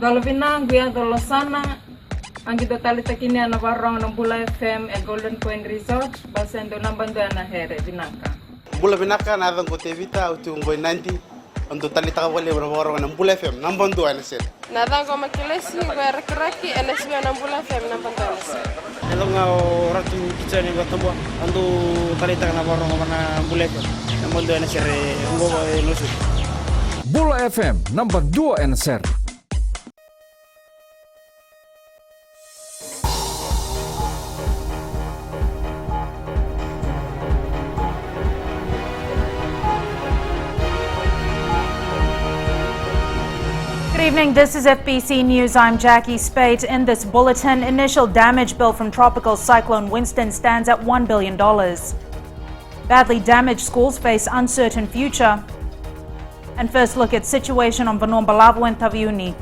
Dalavina guia dolosana anche totale takini ana varong ng Bula FM e Golden Point Resort basendo nambando ana here binaka. Bula binaka na dang kutevita utunggoy 90 ang totale takawali varong ng Bula FM nambando ana sir. Nada ko makilesi werkraki NSB ng Bula FM nambando ana sir. Hello nga ratu kitchen ng Gatabo ando talita na varong ng Bula FM nambando ana sir ngo lusu. Bula FM number 2 NSR. Good evening, this is FBC News. I'm Jackie Spate. In this bulletin, initial damage bill from Tropical Cyclone Winston stands at $1 billion. Badly damaged schools face uncertain future. And first look at situation on Vanombalavo and Taviuni.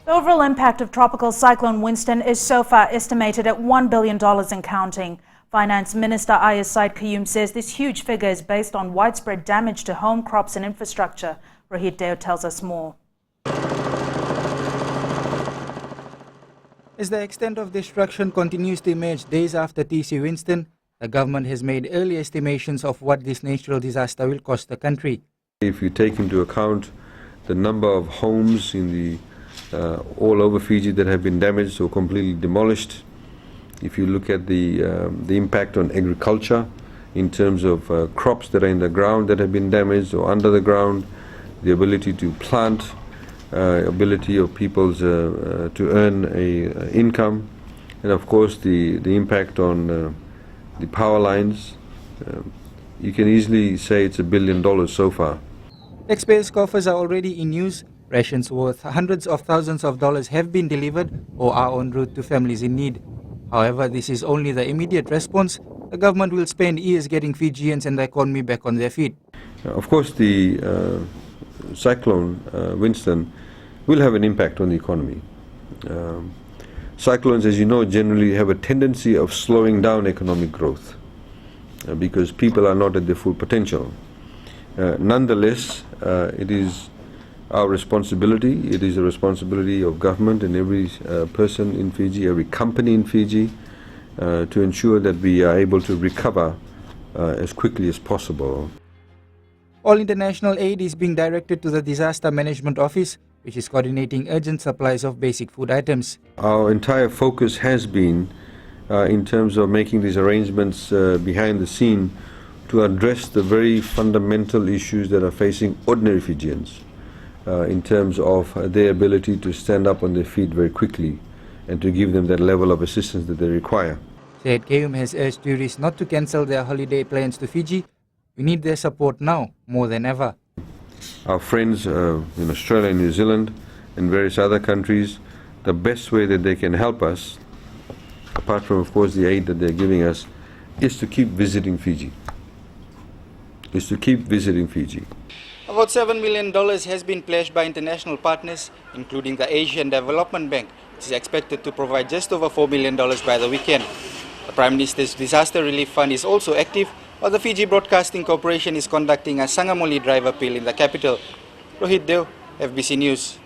The overall impact of Tropical Cyclone Winston is so far estimated at $1 billion and counting. Finance Minister Ayaz Said Qayyum says this huge figure is based on widespread damage to home, crops and infrastructure. Rohit Deo tells us more. As the extent of destruction continues to emerge days after TC Winston, the government has made early estimations of what this natural disaster will cost the country. If you take into account the number of homes in the all over Fiji that have been damaged or completely demolished, if you look at the impact on agriculture in terms of crops that are in the ground that have been damaged or under the ground, the ability to plant, ability of people's to earn a income, and of course the impact on the power lines, you can easily say it's $1 billion so far. Taxpayers' coffers are already in use. Rations worth hundreds of thousands of dollars have been delivered or are en route to families in need. However, this is only the immediate response. The government will spend years getting Fijians and the economy back on their feet. Of course, the cyclone Winston will have an impact on the economy. Cyclones, as you know, generally have a tendency of slowing down economic growth because people are not at their full potential. Nonetheless, it is our responsibility, it is the responsibility of government and every person in Fiji, every company in Fiji, to ensure that we are able to recover as quickly as possible. All international aid is being directed to the Disaster Management Office, which is coordinating urgent supplies of basic food items. Our entire focus has been in terms of making these arrangements behind the scene to address the very fundamental issues that are facing ordinary Fijians. In terms of their ability to stand up on their feet very quickly and to give them that level of assistance that they require. Said Qayyum has urged tourists not to cancel their holiday plans to Fiji. We need their support now, more than ever. Our friends in Australia and New Zealand and various other countries, the best way that they can help us, apart from of course the aid that they're giving us, is to keep visiting Fiji. About $7 million has been pledged by international partners, including the Asian Development Bank, which is expected to provide just over $4 million by the weekend. The Prime Minister's Disaster Relief Fund is also active, while the Fiji Broadcasting Corporation is conducting a Sangamoli drive appeal in the capital. Rohit Deo, FBC News.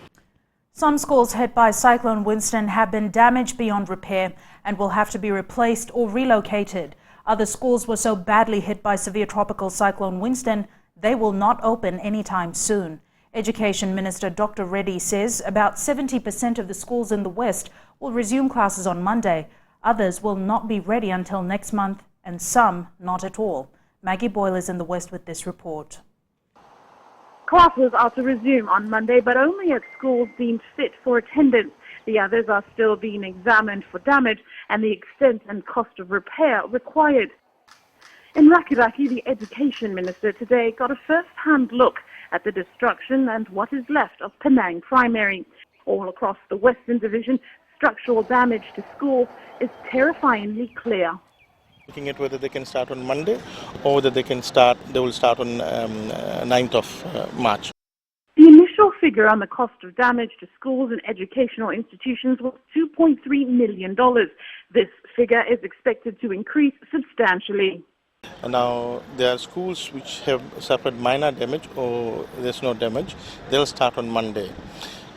Some schools hit by Cyclone Winston have been damaged beyond repair and will have to be replaced or relocated. Other schools were so badly hit by severe tropical cyclone Winston, they will not open anytime soon. Education Minister Dr. Reddy says about 70% of the schools in the West will resume classes on Monday. Others will not be ready until next month and some not at all. Maggie Boyle is in the West with this report. Classes are to resume on Monday, but only at schools deemed fit for attendance. The others are still being examined for damage and the extent and cost of repair required. In Rakiraki, the Education Minister today got a first-hand look at the destruction and what is left of Penang Primary. All across the Western Division, structural damage to schools is terrifyingly clear. Looking at whether they can start on Monday or whether they will start on 9th of March. The initial figure on the cost of damage to schools and educational institutions was $2.3 million. This figure is expected to increase substantially. Now, there are schools which have suffered minor damage or there's no damage. They'll start on Monday.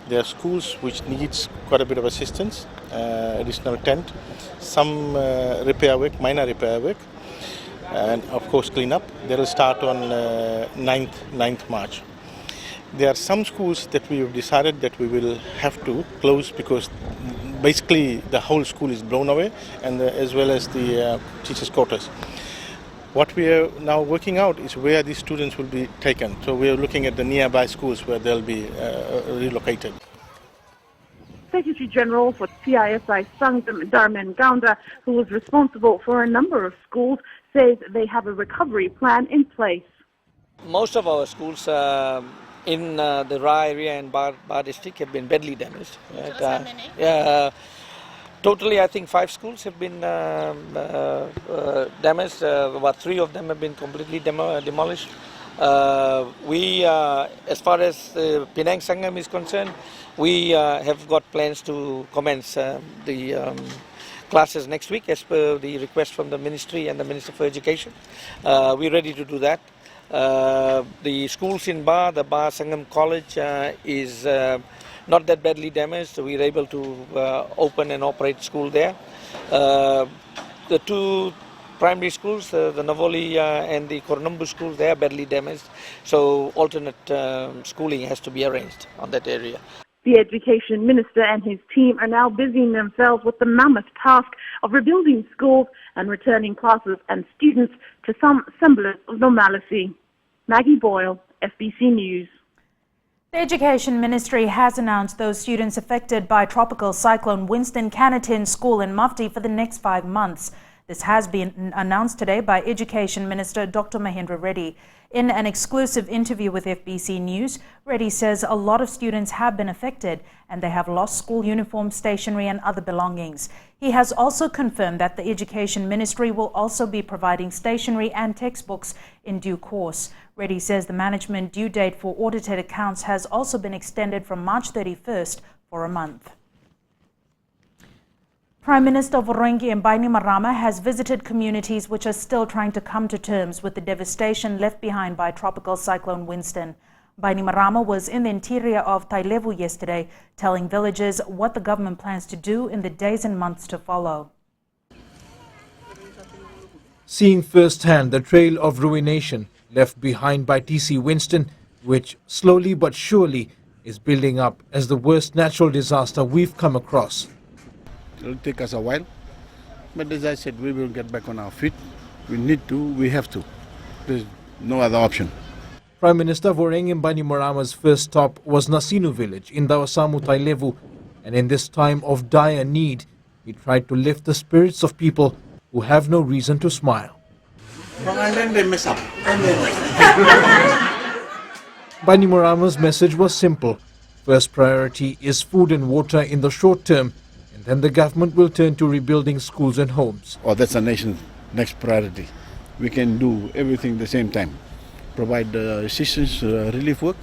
There are schools which needs quite a bit of assistance, additional tent, some repair work, minor repair work, and of course clean up. They'll start on 9th March. There are some schools that we have decided that we will have to close because basically the whole school is blown away, and as well as the teachers' quarters. What we are now working out is where these students will be taken. So we are looking at the nearby schools where they'll be relocated. Secretary General for CISI Sangam Dharman Gaunda, who was responsible for a number of schools, says they have a recovery plan in place. Most of our schools in the Ra area and Bar district have been badly damaged. Right? Totally, I think 5 schools have been damaged. About 3 of them have been completely demolished. We, as far as Penang Sangam is concerned, we have got plans to commence the classes next week as per the request from the Ministry and the Minister for Education. We're ready to do that. The schools in Bar, the Bar Sangam College is not that badly damaged, so we're able to open and operate school there. The 2 primary schools, the Navoli and the Kornumbu schools, they are badly damaged, so alternate schooling has to be arranged on that area. The Education Minister and his team are now busying themselves with the mammoth task of rebuilding schools and returning classes and students to some semblance of normalcy. Maggie Boyle, FBC News. The Education Ministry has announced those students affected by Tropical Cyclone Winston can attend school in Mufti for the next 5 months. This has been announced today by Education Minister Dr. Mahendra Reddy. In an exclusive interview with FBC News, Reddy says a lot of students have been affected and they have lost school uniforms, stationery and other belongings. He has also confirmed that the Education Ministry will also be providing stationery and textbooks in due course. Reddy says the management due date for audited accounts has also been extended from March 31st for a month. Prime Minister Vorengi Bainimarama has visited communities which are still trying to come to terms with the devastation left behind by Tropical Cyclone Winston. Bainimarama was in the interior of Tailevu yesterday, telling villagers what the government plans to do in the days and months to follow. Seeing firsthand the trail of ruination left behind by TC Winston, which slowly but surely is building up as the worst natural disaster we've come across. It'll take us a while, but as I said, we will get back on our feet. We need to, we have to. There's no other option. Prime Minister Vorengi Bainimarama's first stop was Nasinu village in Dawasamu, Tailevu, and in this time of dire need, he tried to lift the spirits of people who have no reason to smile. Bainimarama's message was simple. First priority is food and water in the short term, and then the government will turn to rebuilding schools and homes. Oh, that's the nation's next priority. We can do everything at the same time. Provide assistance, relief work,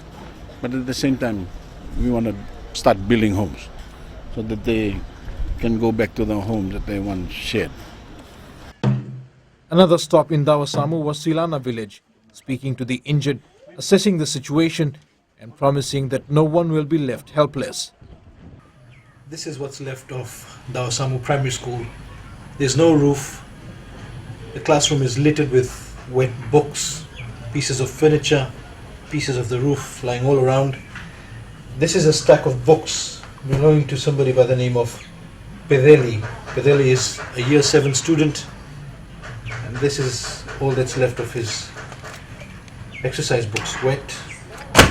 but at the same time, we want to start building homes so that they can go back to the homes that they once shared. Another stop in Dawasamu was Silana village, speaking to the injured, assessing the situation and promising that no one will be left helpless. This is what's left of Dawasamu Primary School. There's no roof. The classroom is littered with wet books, pieces of furniture, pieces of the roof lying all around. This is a stack of books belonging to somebody by the name of Pedeli. Pedeli is a year 7 student, and this is all that's left of his exercise books. Wet,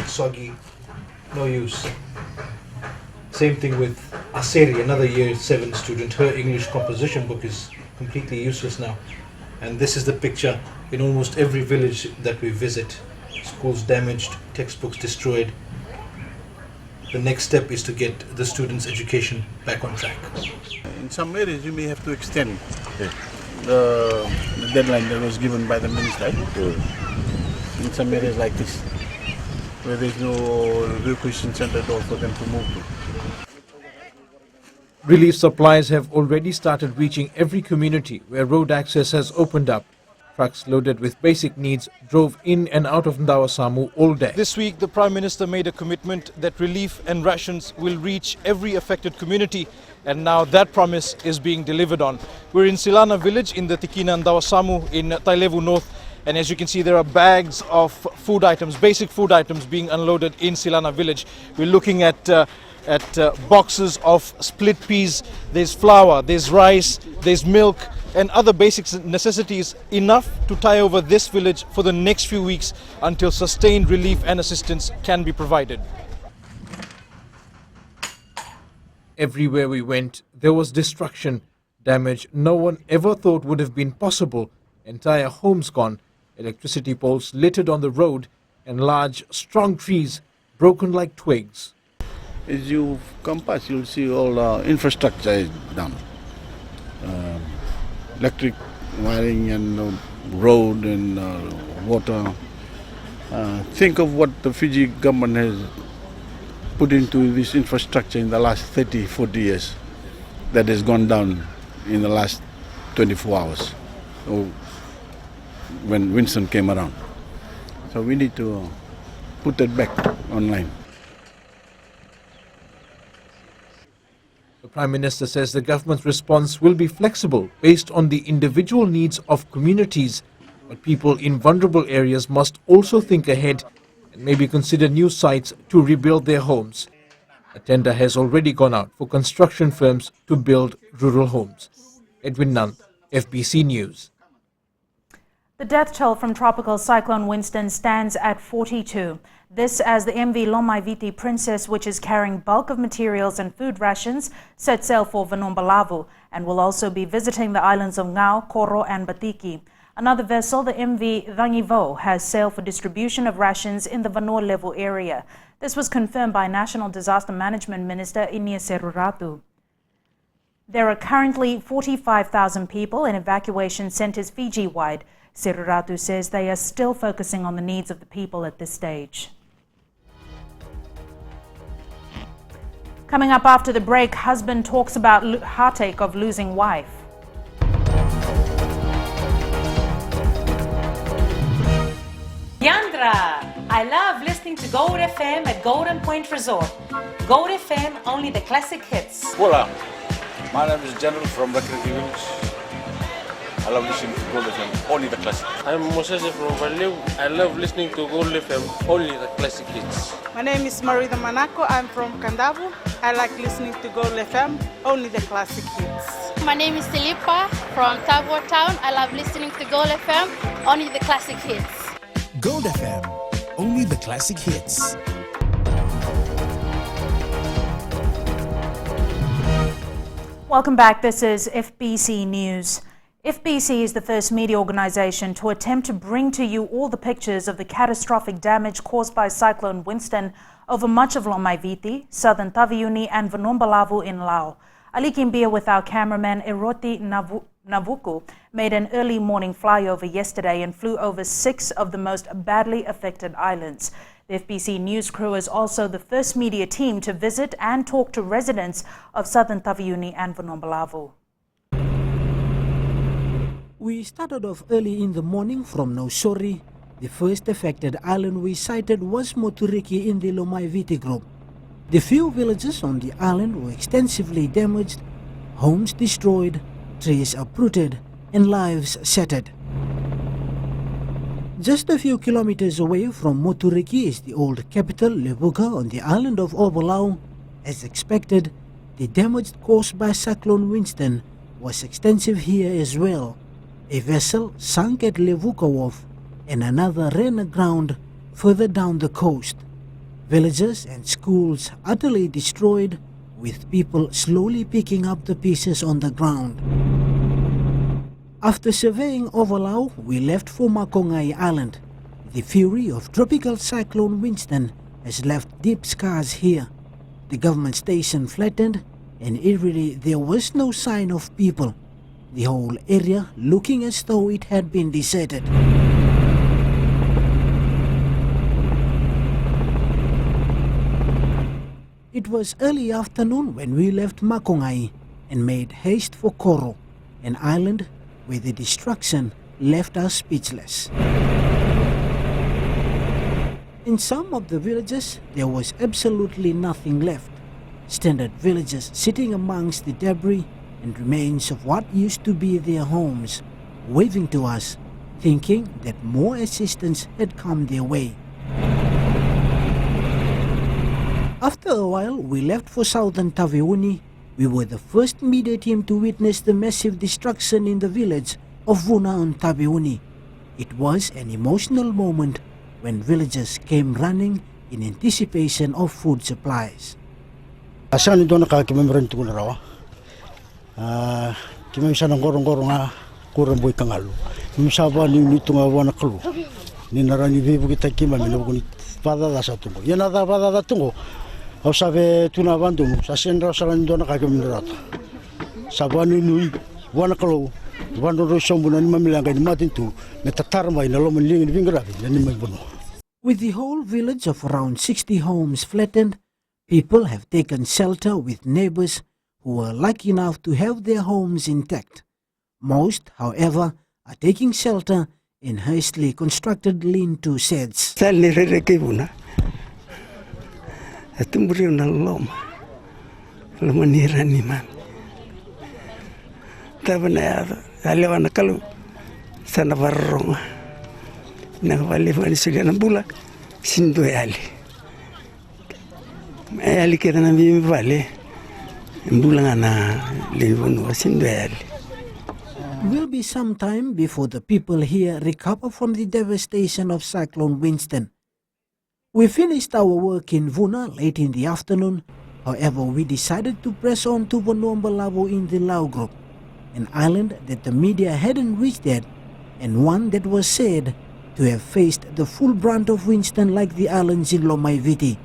soggy, no use. Same thing with Aseri, another year 7 student. Her English composition book is completely useless now. And this is the picture in almost every village that we visit. Schools damaged, textbooks destroyed. The next step is to get the students' education back on track. In some areas, you may have to extend the deadline that was given by the minister. In some areas like this, where there's no evacuation center door for them to move to. Relief supplies have already started reaching every community where road access has opened up. Trucks loaded with basic needs drove in and out of Ndawasamu all day. This week, the Prime Minister made a commitment that relief and rations will reach every affected community, and now that promise is being delivered on. We're in Silana village in the Tikina Ndawasamu in Tailevu North, and as you can see, there are bags of food items, basic food items being unloaded in Silana village. We're looking at boxes of split peas, there's flour, there's rice, there's milk, and other basic necessities, enough to tie over this village for the next few weeks until sustained relief and assistance can be provided. Everywhere we went, there was destruction, damage no one ever thought would have been possible, entire homes gone, electricity poles littered on the road, and large, strong trees broken like twigs. As you come past, you'll see all infrastructure is down. Electric wiring and road and water. Think of what the Fiji government has put into this infrastructure in the last 30, 40 years that has gone down in the last 24 hours when Winston came around. So we need to put that back online. The Prime Minister says the government's response will be flexible based on the individual needs of communities, but people in vulnerable areas must also think ahead and maybe consider new sites to rebuild their homes. A tender has already gone out for construction firms to build rural homes. Edwin Nunn, FBC News. The death toll from tropical cyclone Winston stands at 42. This as the MV Lomaiviti Princess, which is carrying bulk of materials and food rations, set sail for Vanuatu and will also be visiting the islands of Ngau, Koro and Batiki. Another vessel, the MV Rangivo, has sailed for distribution of rations in the Vanuatu area. This was confirmed by National Disaster Management Minister Inia Seruratu. There are currently 45,000 people in evacuation centres Fiji-wide. Seruratu says they are still focusing on the needs of the people at this stage. Coming up after the break, husband talks about heartache of losing wife. Yandra, I love listening to Gold FM at Golden Point Resort. Gold FM, only the classic hits. Hola, my name is General from Rakiriki Village. I love listening to Gold FM, only the classic. I'm Moses from Valeu. I love listening to Gold FM, only the classic hits. My name is Marita Manako. I'm from Kandavu. I like listening to Gold FM, only the classic hits. My name is Filipa from Tavo Town. I love listening to Gold FM, only the classic hits. Gold FM, only the classic hits. Welcome back. This is FBC News. FBC is the first media organisation to attempt to bring to you all the pictures of the catastrophic damage caused by Cyclone Winston over much of Lomaiviti, southern Taveuni and Vanuatu in Laos. Ali Kimbia with our cameraman Eroti Navuku made an early morning flyover yesterday and flew over 6 of the most badly affected islands. The FBC News crew is also the first media team to visit and talk to residents of southern Taveuni and Vanuatu. We started off early in the morning from Nausori. The first affected island we sighted was Moturiki in the Lomaiviti group. The few villages on the island were extensively damaged, homes destroyed, trees uprooted, and lives shattered. Just a few kilometers away from Moturiki is the old capital, Levuka, on the island of Ovalau. As expected, the damage caused by Cyclone Winston was extensive here as well. A vessel sank at Levuka Wharf and another ran aground further down the coast. Villages and schools utterly destroyed, with people slowly picking up the pieces on the ground. After surveying Ovalau, we left for Makongai Island. The fury of tropical cyclone Winston has left deep scars here. The government station flattened, and eerily there was no sign of people. The whole area looking as though it had been deserted. It was early afternoon when we left Makongai and made haste for Koro, an island where the destruction left us speechless. In some of the villages, there was absolutely nothing left. Standard villagers sitting amongst the debris and remains of what used to be their homes, waving to us, thinking that more assistance had come their way. After a while, we left for southern Taveuni. We were the first media team to witness the massive destruction in the village of Vuna on Taveuni. It was an emotional moment when villagers came running in anticipation of food supplies. Asan ito nakakimemran ito na rawa. Kimemsa ng gorong-gorong nga kurang boy kangalo. Kimemsa ba ni nito nga wana kalu. Ni narani bibu kita kimami na bukunit pada da sa tungo. Yan ada pada da tungo. Au sabe tuna bandung sa sendra salan ito nakakimemran rato. Sabanu nui wana kalu. Wando ro sombuna ni mamilanga ni matin tu metatarma ina lo menlingin vingravi ni mai bono. With the whole village of around 60 homes flattened, people have taken shelter with neighbors who were lucky enough to have their homes intact. Most, however, are taking shelter in hastily constructed lean-to sheds. Sali rere kibuna. Atumburi na lom. Lamanira ni man. Tabana alewana kalu sana varronga. Nakawali fani sulia na bula sindo yali. Yali kira na bimi vale. Bula na livono sindo yali. Will be some time before the people here recover from the devastation of Cyclone Winston. We finished our work in Vuna late in the afternoon. However, we decided to press on to Bonombalabo in the Lau group, an island that the media hadn't reached yet, and one that was said to have faced the full brunt of Winston like the islands in Lomaiviti.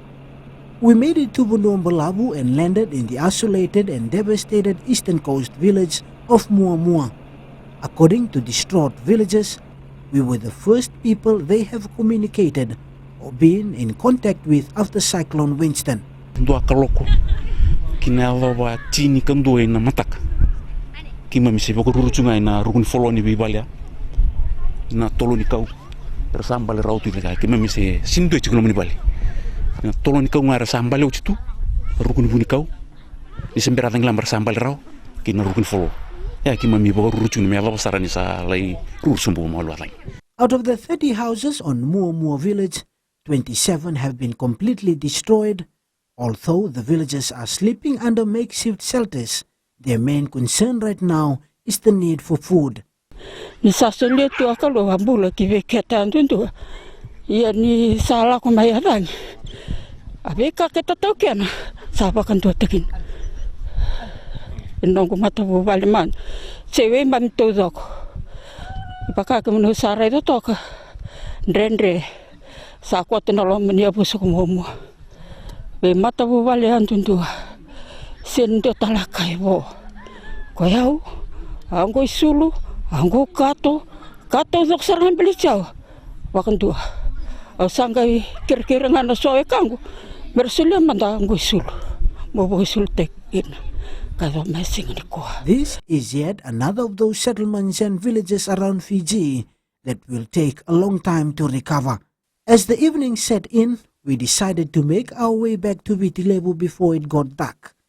We made it to Bonombalabo and landed in the isolated and devastated eastern coast village of Muamua. According to distraught villagers, we were the first people they have communicated or been in contact with after Cyclone Winston. Dua kaloko kina wa tini kandu ina matak kima misi boko rurucunga ina rukun foloni bibalia na toloni kau rasambale rautu ila kima misi sindo chikuno mani bali na toloni kau ngara sambale ucitu rukun buni kau disembera tanglam rasambale rau kina rukun folo ya kima mi boko rurucunga mi ala basarani sa lai rurusumbu malu alai. Out of the 30 houses on Muamua village, 27 have been completely destroyed. Although the villagers are sleeping under makeshift shelters, their main concern right now is the need for food. Ni sasole tu akalo ambula kive ketandu ndu ya ni sala ko mayadang abeka ketatau kena sapa kan tu tekin ndongo mata bo baliman sewe mam to dok ipaka ke menu sare to tok ndrendre sa ko tenolo menia busuk momo be mata bo balian tundu sendo talakai bo koyau anggo sulu anggo kato dok sarang belicau wakandu sangai kira-kira ngana soe kanggo bersulia manda anggo sulu mo bo sul tekin. This is yet another of those settlements and villages around Fiji that will take a long time to recover. As the evening set in, we decided to make our way back to Vitilevu before it got dark.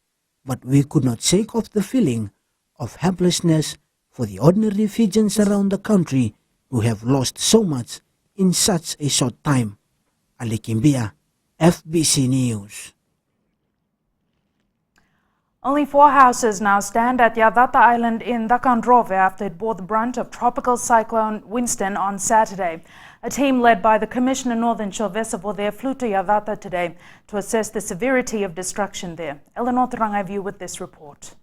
But we could not shake off the feeling of helplessness for the ordinary Fijians around the country who have lost so much in such a short time. Ali Kimbia, FBC News. Only 4 houses now stand at Yacata Island in Dakandrove after it bore the brunt of tropical cyclone Winston on Saturday. A team led by the Commissioner Northern Shilvesavo there flew to Yacata today to assess the severity of destruction there. Eleanor Trangaivu with this report.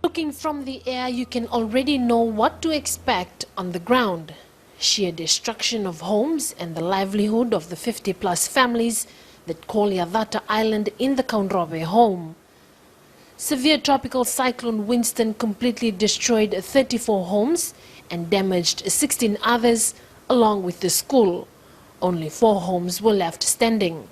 Looking from the air, you can already know what to expect on the ground. Sheer destruction of homes and the livelihood of the 50-plus families that call Yacata Island in the Kaunrove home. Severe tropical cyclone Winston completely destroyed 34 homes and damaged 16 others along with the school. Only 4 homes were left standing.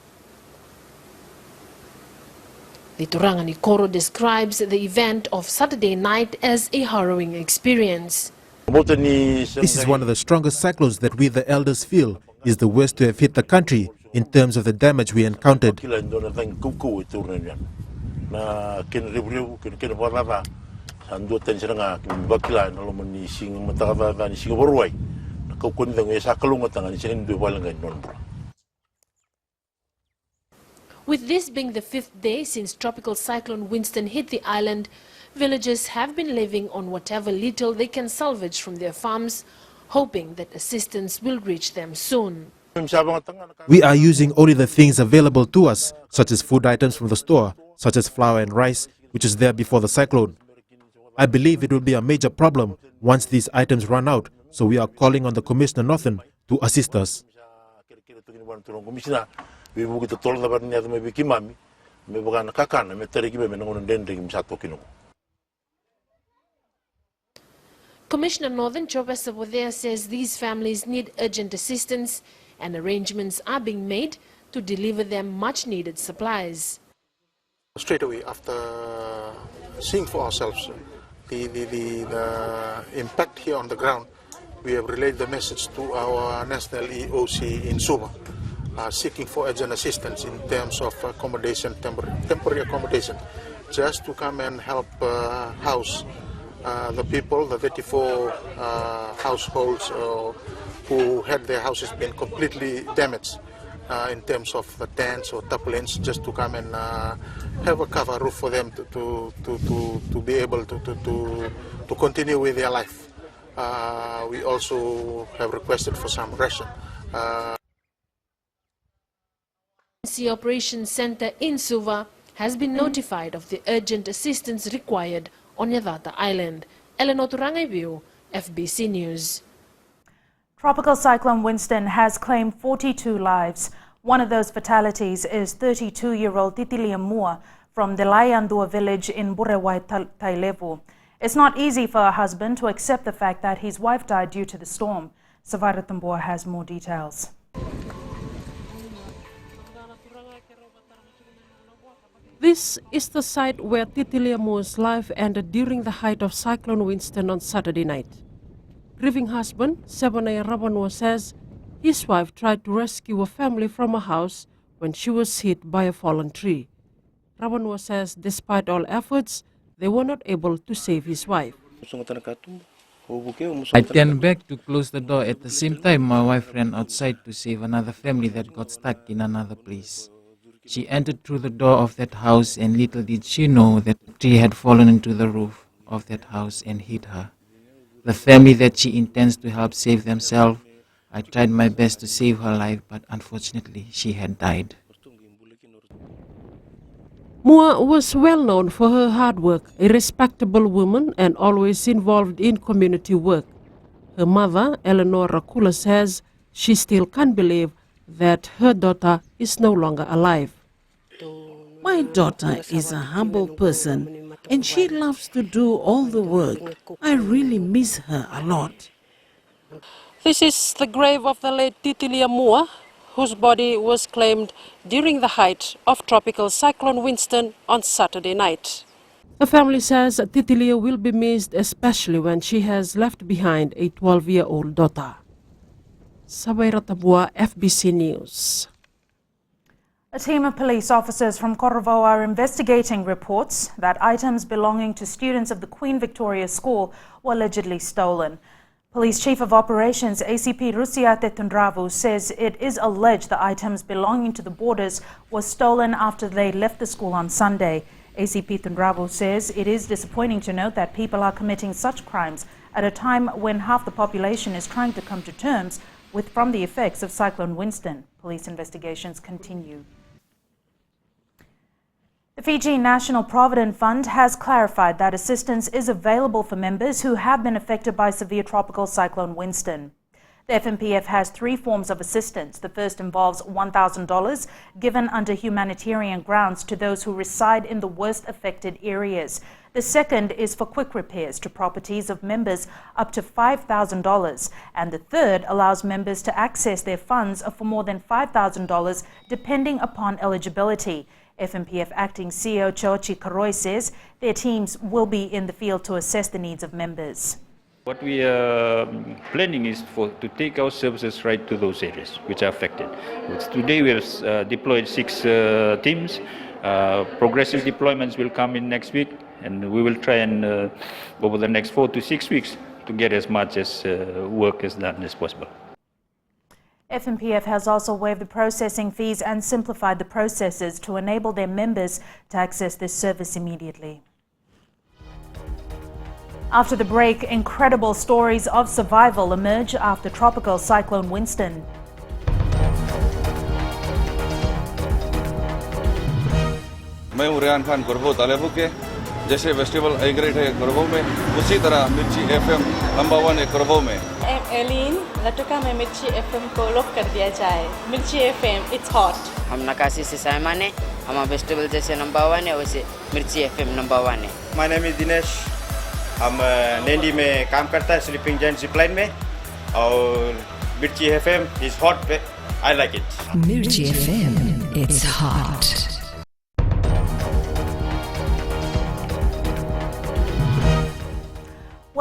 The Turangani Koro describes the event of Saturday night as a harrowing experience. This is one of the strongest cyclones that we the elders feel is the worst to have hit the country in terms of the damage we encountered. With this being the 5th day since Tropical Cyclone Winston hit the island, villagers have been living on whatever little they can salvage from their farms, hoping that assistance will reach them soon. We are using only the things available to us, such as food items from the store, such as flour and rice, which is there before the cyclone. I believe it will be a major problem once these items run out, so we are calling on the Commissioner Northern to assist us. Commissioner Northern Chobesabodea says these families need urgent assistance and arrangements are being made to deliver them much needed supplies. Straight away after seeing for ourselves the impact here on the ground, we have relayed the message to our national EOC in Suva, seeking for urgent assistance in terms of accommodation, temporary accommodation, just to come and help house the people, the 34 households who had their houses been completely damaged in terms of the tents or tarpaulins, just to come and have a cover roof for them to be able to continue with their life. We also have requested for some ration. The Operations Center in Suva has been notified of the urgent assistance required on Yacata Island. Eleanor Turangay, FBC News. Tropical Cyclone Winston has claimed 42 lives. One of those fatalities is 32-year-old Titilia Mua from the Layandua village in Burewai, Tailevu. It's not easy for her husband to accept the fact that his wife died due to the storm. Savara Tambua has more details. This is the site where Titilia Mua's life ended during the height of Cyclone Winston on Saturday night. Grieving husband, Sebonaya Rabanua, says his wife tried to rescue a family from a house when she was hit by a fallen tree. Rabanua says despite all efforts, they were not able to save his wife. I turned back to close the door. At the same time, my wife ran outside to save another family that got stuck in another place. She entered through the door of that house, and little did she know that a tree had fallen into the roof of that house and hit her. The family that she intends to help save themselves, I tried my best to save her life, but unfortunately she had died. Mua was well known for her hard work, a respectable woman and always involved in community work. Her mother, Eleanor Rakula, says she still can't believe that her daughter is no longer alive. My daughter is a humble person and she loves to do all the work. I really miss her a lot. This is the grave of the late Titilia Mua, whose body was claimed during the height of Tropical Cyclone Winston on Saturday night. The family says Titilia will be missed, especially when she has left behind a 12-year-old daughter. Sabaira Tabua, FBC News. A team of police officers from Korovau are investigating reports that items belonging to students of the Queen Victoria School were allegedly stolen. Police Chief of Operations ACP Rusiate Tundravu says it is alleged the items belonging to the boarders were stolen after they left the school on Sunday. ACP Tundravu says it is disappointing to note that people are committing such crimes at a time when half the population is trying to come to terms from the effects of Cyclone Winston. Police investigations continue. The Fiji National Provident Fund has clarified that assistance is available for members who have been affected by severe tropical cyclone Winston. The FNPF has three forms of assistance. The first involves $1,000 given under humanitarian grounds to those who reside in the worst affected areas. The second is for quick repairs to properties of members up to $5,000. And the third allows members to access their funds for more than $5,000 depending upon eligibility. FNPF Acting CEO Chochi Karoi says their teams will be in the field to assess the needs of members. What we are planning is to take our services right to those areas which are affected. Today we have deployed 6 teams. Progressive deployments will come in next week, and we will try and over the next 4 to 6 weeks to get as much as work as done as possible. FNPF has also waived the processing fees and simplified the processes to enable their members to access this service immediately. After the break, incredible stories of survival emerge after Tropical Cyclone Winston. मैं हूं रेहान खान कुरबो तालेबू के जैसे festival एग्रेट है कुरबो में उसी तरह मिर्ची FM number 1 है कुरबो में एलिन लटका में मिर्ची एफएम को लॉक कर दिया जाए मिर्ची एफएम इट्स हॉट हम नकाशी से साइमान है हमारा फेस्टिवल जैसे नंबर 1 है वैसे मिर्ची एफएम नंबर 1 है माय नेम इज दिनेश हम नैंडी में काम करता है स्लीपिंग जायंट जिपलाइन में और Mirchi FM is hot I like it Mirchi FM it's hot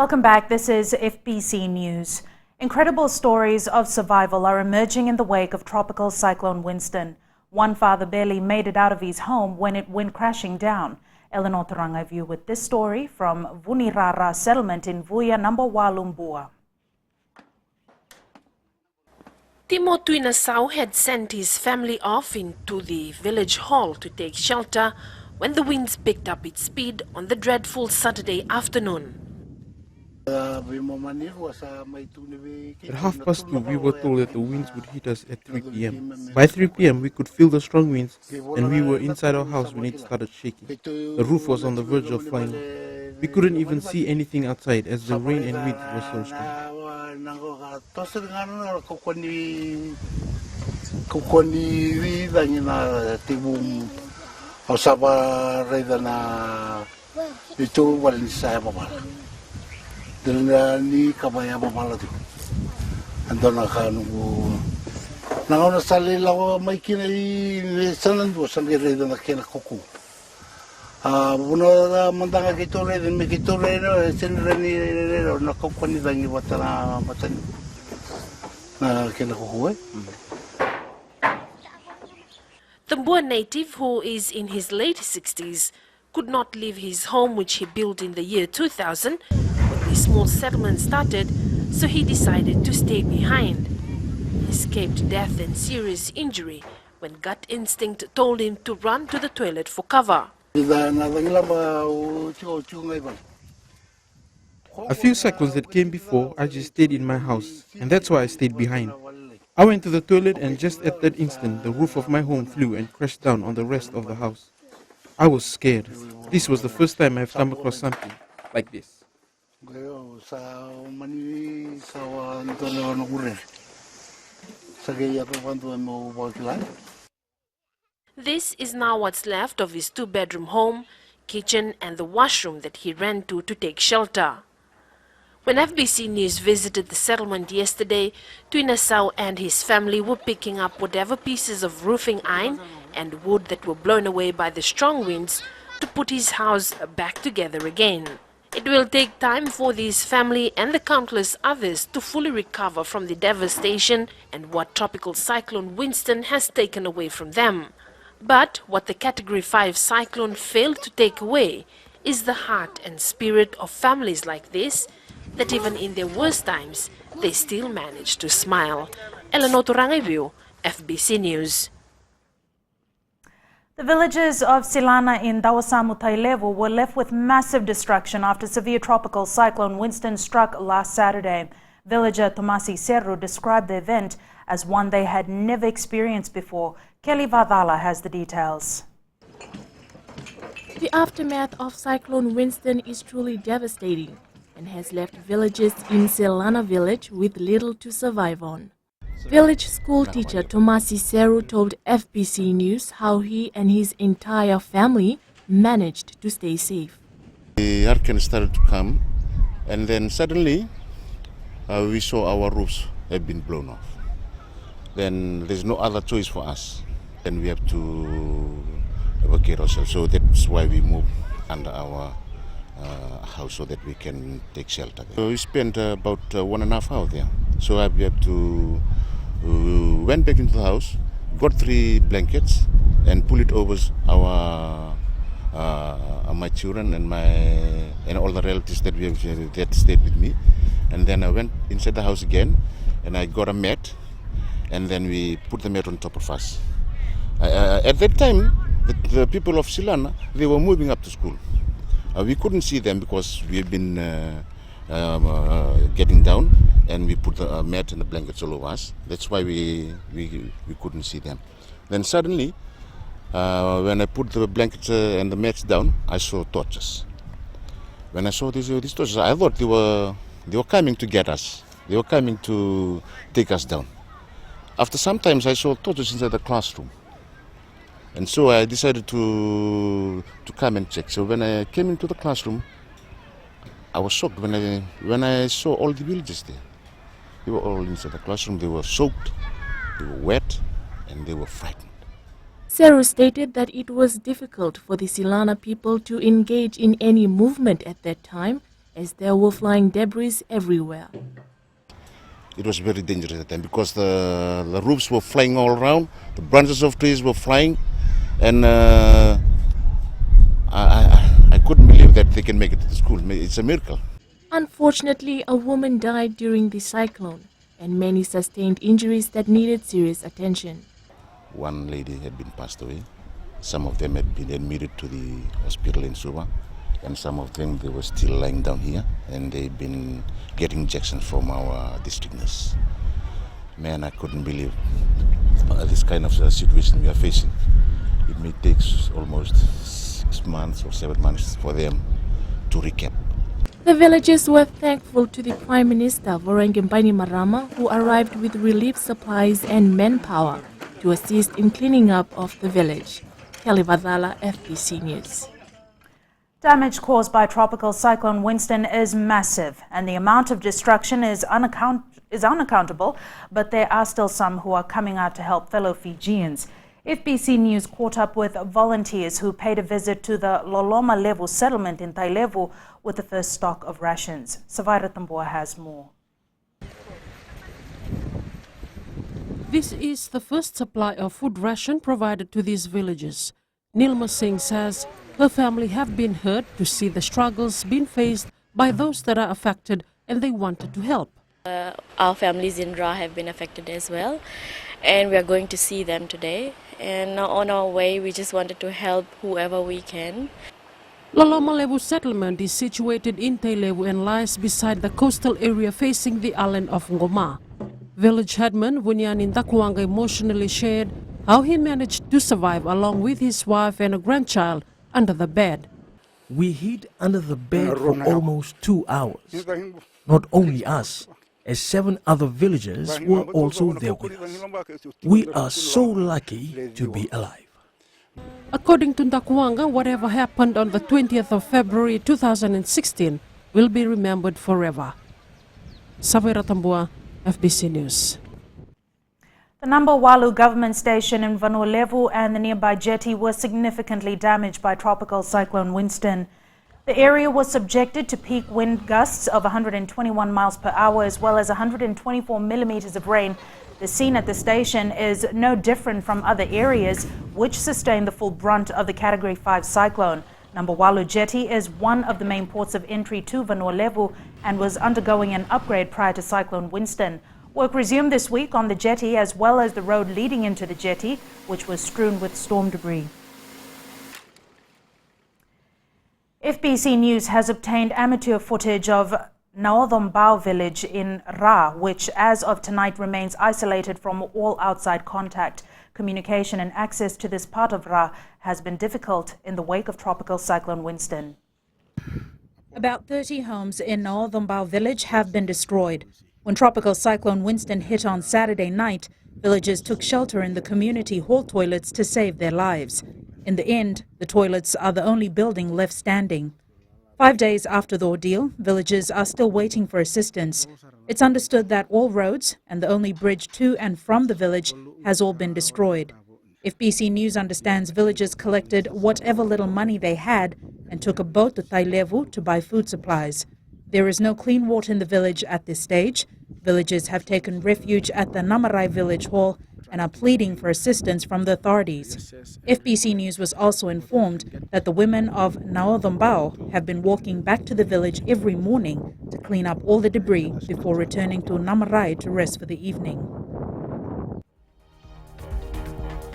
Welcome back. This is FBC News. Incredible stories of survival are emerging in the wake of Tropical Cyclone Winston. One father barely made it out of his home when it went crashing down. Eleanor Taranga view with this story from Vunirara settlement in Vuya number Walumbua. Timo Tuinasau had sent his family off into the village hall to take shelter when the winds picked up its speed on the dreadful Saturday afternoon. At 2:30, we were told that the winds would hit us at 3 p.m. By 3 p.m., we could feel the strong winds, and we were inside our house when it started shaking. The roof was on the verge of flying off. We couldn't even see anything outside as the rain and wind were so strong. Ni kabaya babala tu. Andona kanu. Nangauna sali lawa mai kina I sanan do sangere na kena koku. Buna mandanga kitore de me kitore no senre ni na kokoni dangi watana matani. Na kena koku. The Boer native, who is in his late 60s, could not leave his home which he built in the year 2000 when the small settlement started, so he decided to stay behind. He escaped death and serious injury when gut instinct told him to run to the toilet for cover. A few cyclones that came before, I just stayed in my house, and that's why I stayed behind. I went to the toilet, and just at that instant, the roof of my home flew and crashed down on the rest of the house. I was scared. This was the first time I've come across something like this. This is now what's left of his 2-bedroom home, kitchen and the washroom that he ran to take shelter. When FBC News visited the settlement yesterday, Tuinasau and his family were picking up whatever pieces of roofing iron and wood that were blown away by the strong winds to put his house back together again. It will take time for his family and the countless others to fully recover from the devastation and what Tropical Cyclone Winston has taken away from them. But what the Category 5 cyclone failed to take away is the heart and spirit of families like this, that even in their worst times, they still manage to smile. Eleanor Turangeview, FBC News. The villages of Silana in Dawasamu Tailevu were left with massive destruction after severe tropical cyclone Winston struck last Saturday. Villager Tomasi Serru described the event as one they had never experienced before. Kelly Vadala has the details. The aftermath of Cyclone Winston is truly devastating and has left villagers in Silana village with little to survive on. Village school teacher Tomasi Serru told FBC News how he and his entire family managed to stay safe. The hurricane started to come, and then suddenly we saw our roofs have been blown off. Then there's no other choice for us. Then we have to evacuate ourselves. So that's why we moved under our house so that we can take shelter there. So we spent about 1.5 hours there. So I have to went back into the house, got 3 blankets, and pulled it over my children and all the relatives that that stayed with me. And then I went inside the house again, and I got a mat, and then we put the mat on top of us. At that time, the people of Silana, they were moving up to school. We couldn't see them because we've been getting down, and we put the mat and the blankets all over us. That's why we couldn't see them. Then suddenly, when I put the blankets and the mats down, I saw torches. When I saw these torches, I thought they were coming to get us. They were coming to take us down. After some time, I saw torches inside the classroom. And so I decided to come and check. So when I came into the classroom, I was shocked when I saw all the villagers there. They were all inside the classroom. They were soaked, they were wet, and they were frightened. Seru stated that it was difficult for the Silana people to engage in any movement at that time, as there were flying debris everywhere. It was very dangerous at that time because the roofs were flying all around, the branches of trees were flying, and I couldn't believe that they can make it to the school. It's a miracle. Unfortunately, a woman died during the cyclone, and many sustained injuries that needed serious attention. One lady had been passed away. Some of them had been admitted to the hospital in Suva, and some of them, they were still lying down here, and they've been getting injections from our district nurse. Man, I couldn't believe this kind of situation we are facing. It may take almost 6 months or 7 months for them to recap. The villagers were thankful to the Prime Minister Vorengimbani Marama, who arrived with relief supplies and manpower to assist in cleaning up of the village. Kelly Vadala, FBC News. Damage caused by Tropical Cyclone Winston is massive, and the amount of destruction is unaccountable, but there are still some who are coming out to help fellow Fijians. FBC News caught up with volunteers who paid a visit to the Loloma Levu settlement in Tailevu with the first stock of rations. Savaira Tambua has more. This is the first supply of food ration provided to these villages. Nilma Singh says her family have been hurt to see the struggles being faced by those that are affected, and they wanted to help. Our families in Ra have been affected as well, and we are going to see them today. And on our way, we just wanted to help whoever we can. Loloma Levu settlement is situated in Tailevu and lies beside the coastal area facing the island of Ngoma. Village headman Vunyanin Dakwanga emotionally shared how he managed to survive along with his wife and a grandchild under the bed. We hid under the bed for almost 2 hours. Not only us, as 7 other villagers were also there with us. We are so lucky to be alive. According to Ndakwanga, whatever happened on the 20th of February 2016 will be remembered forever. Savera Tambua, FBC News. The Nambawalu government station in Vanuatu and the nearby jetty were significantly damaged by Tropical Cyclone Winston. The area was subjected to peak wind gusts of 121 miles per hour as well as 124 millimeters of rain. The scene at the station is no different from other areas which sustained the full brunt of the Category 5 cyclone. Nambawalu jetty is one of the main ports of entry to Vanuatu and was undergoing an upgrade prior to Cyclone Winston. Work resumed this week on the jetty as well as the road leading into the jetty, which was strewn with storm debris. FBC News has obtained amateur footage of Naothombao village in Ra, which as of tonight remains isolated from all outside contact. Communication and access to this part of Ra has been difficult in the wake of Tropical Cyclone Winston. About 30 homes in Naothombao village have been destroyed. When Tropical Cyclone Winston hit on Saturday night, villagers took shelter in the community hall toilets to save their lives. In the end, the toilets are the only building left standing. 5 days after the ordeal, villagers are still waiting for assistance. It's understood that all roads and the only bridge to and from the village has all been destroyed. FBC News understands villagers collected whatever little money they had and took a boat to Tailevu to buy food supplies. There is no clean water in the village at this stage. Villagers have taken refuge at the Namarai village hall and are pleading for assistance from the authorities. FBC News was also informed that the women of Naodhombao have been walking back to the village every morning to clean up all the debris before returning to Namarai to rest for the evening.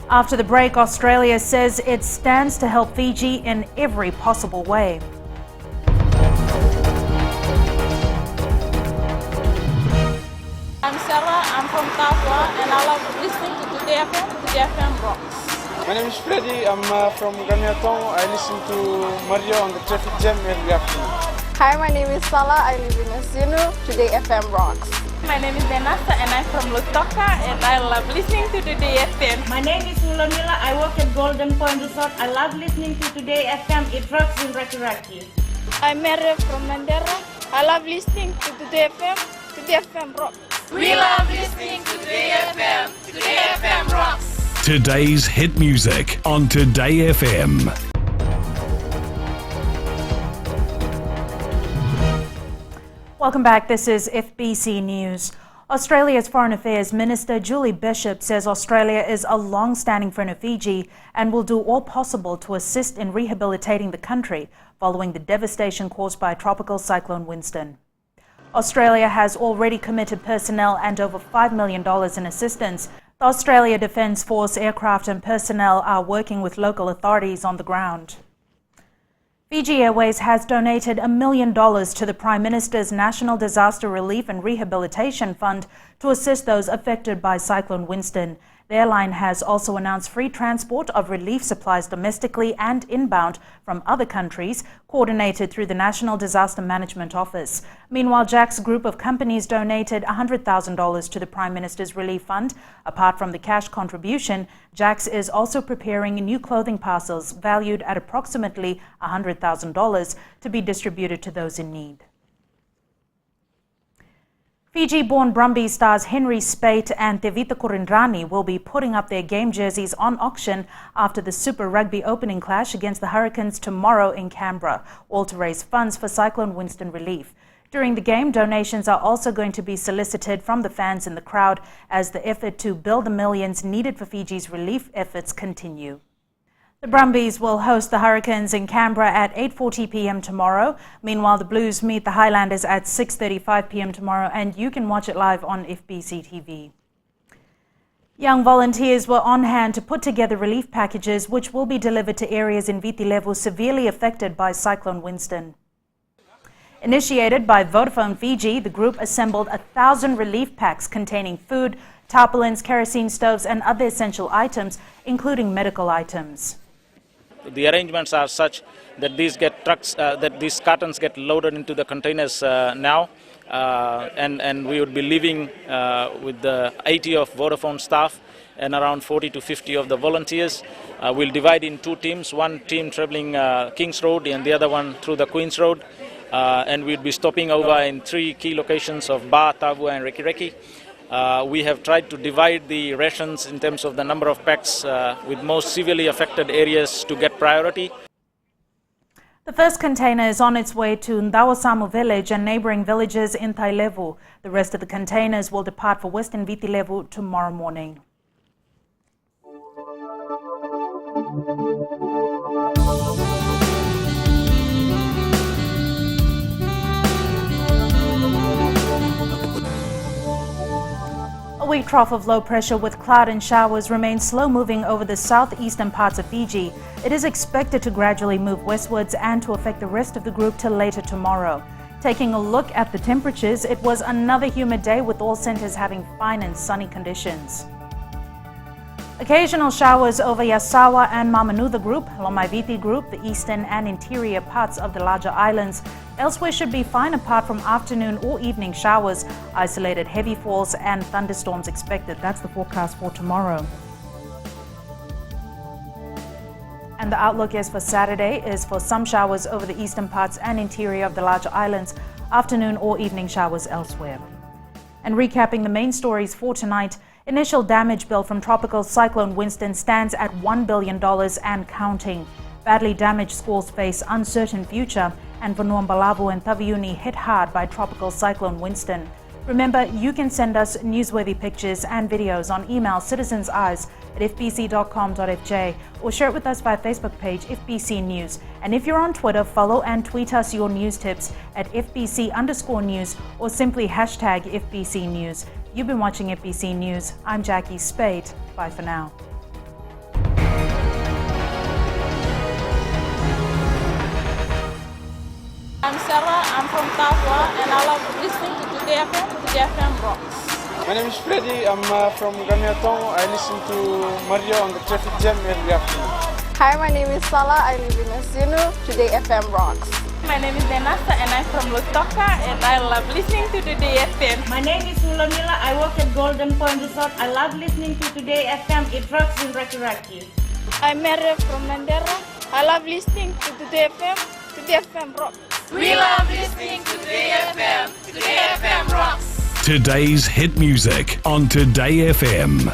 After the break, Australia says it stands to help Fiji in every possible way. I'm Sarah, I'm from Papua, and I love listening to Today FM rocks. My name is Freddy, I'm from Gamiatong. I listen to Mario on the traffic jam every afternoon. Hi, my name is Salah, I live in Asunu. Today FM rocks. My name is Denasa and I'm from Lutoka and I love listening to Today FM. My name is Wulamila, I work at Golden Point Resort. I love listening to Today FM, it rocks in Raki. I'm Mary from Mandera. I love listening to Today FM. Today FM rocks. We love listening to Today FM. Today FM rocks. Today's hit music on Today FM. Welcome back. This is FBC News. Australia's Foreign Affairs Minister Julie Bishop says Australia is a long-standing friend of Fiji and will do all possible to assist in rehabilitating the country following the devastation caused by Tropical Cyclone Winston. Australia has already committed personnel and over $5 million in assistance. The Australia Defence Force aircraft and personnel are working with local authorities on the ground. Fiji Airways has donated $1 million to the Prime Minister's National Disaster Relief and Rehabilitation Fund to assist those affected by Cyclone Winston. The airline has also announced free transport of relief supplies domestically and inbound from other countries, coordinated through the National Disaster Management Office. Meanwhile, Jack's group of companies donated $100,000 to the Prime Minister's Relief Fund. Apart from the cash contribution, Jack's is also preparing new clothing parcels valued at approximately $100,000 to be distributed to those in need. Fiji-born Brumbies stars Henry Spate and Tevita Kurindrani will be putting up their game jerseys on auction after the Super Rugby opening clash against the Hurricanes tomorrow in Canberra, all to raise funds for Cyclone Winston relief. During the game, donations are also going to be solicited from the fans in the crowd as the effort to build the millions needed for Fiji's relief efforts continue. The Brumbies will host the Hurricanes in Canberra at 8:40 p.m. tomorrow. Meanwhile, the Blues meet the Highlanders at 6:35 p.m. tomorrow, and you can watch it live on FBC TV. Young volunteers were on hand to put together relief packages which will be delivered to areas in Viti Levu severely affected by Cyclone Winston. Initiated by Vodafone Fiji, the group assembled 1,000 relief packs containing food, tarpaulins, kerosene stoves, and other essential items, including medical items. The arrangements are such that these cartons get loaded into the containers now, and we would be leaving with the 80 of Vodafone staff and around 40 to 50 of the volunteers. We'll divide in two teams, one team traveling Kings Road and the other one through the Queens Road, and we'll be stopping over in 3 key locations of Ba, Tavua and Reki. We have tried to divide the rations in terms of the number of packs with most severely affected areas to get priority. The first container is on its way to Ndawasamu village and neighboring villages in Tailevu. The rest of the containers will depart for Western Viti Levu tomorrow morning. A weak trough of low pressure with cloud and showers remains slow-moving over the southeastern parts of Fiji. It is expected to gradually move westwards and to affect the rest of the group till later tomorrow. Taking a look at the temperatures, it was another humid day with all centres having fine and sunny conditions. Occasional showers over Yasawa and Mamanutha group, Lomaiviti group, the eastern and interior parts of the larger islands. Elsewhere should be fine apart from afternoon or evening showers, isolated heavy falls and thunderstorms expected. That's the forecast for tomorrow. And the outlook is for Saturday is for some showers over the eastern parts and interior of the larger islands, afternoon or evening showers elsewhere. And recapping the main stories for tonight, Initial damage bill from Tropical Cyclone Winston stands at $1 billion and counting. Badly damaged schools face uncertain future, and Vanuambalavu and Taviuni hit hard by Tropical Cyclone Winston. Remember, you can send us newsworthy pictures and videos on email citizenseyes@fbc.com.fj or share it with us via Facebook page FBC News. And if you're on Twitter, follow and tweet us your news tips at FBC_news or simply hashtag FBC News. You've been watching FBC News. I'm Jackie Spade. Bye for now. I'm Sarah, I'm from Tafwa, and I love listening to Today FM. Today FM rocks. My name is Freddy, I'm from Gamiatong. I listen to Mario on the traffic jam every afternoon. Hi, my name is Salah. I live in Asunu. Today FM rocks. My name is Denasa, and I'm from Lutoka, and I love listening to Today FM. My name is Ulamila. I work at Golden Point Resort. I love listening to Today FM. It rocks in Raki Raki. I'm Mary from Mandera. I love listening to Today FM. Today FM rocks. We love listening to Today FM. Today FM rocks. Today's hit music on Today FM.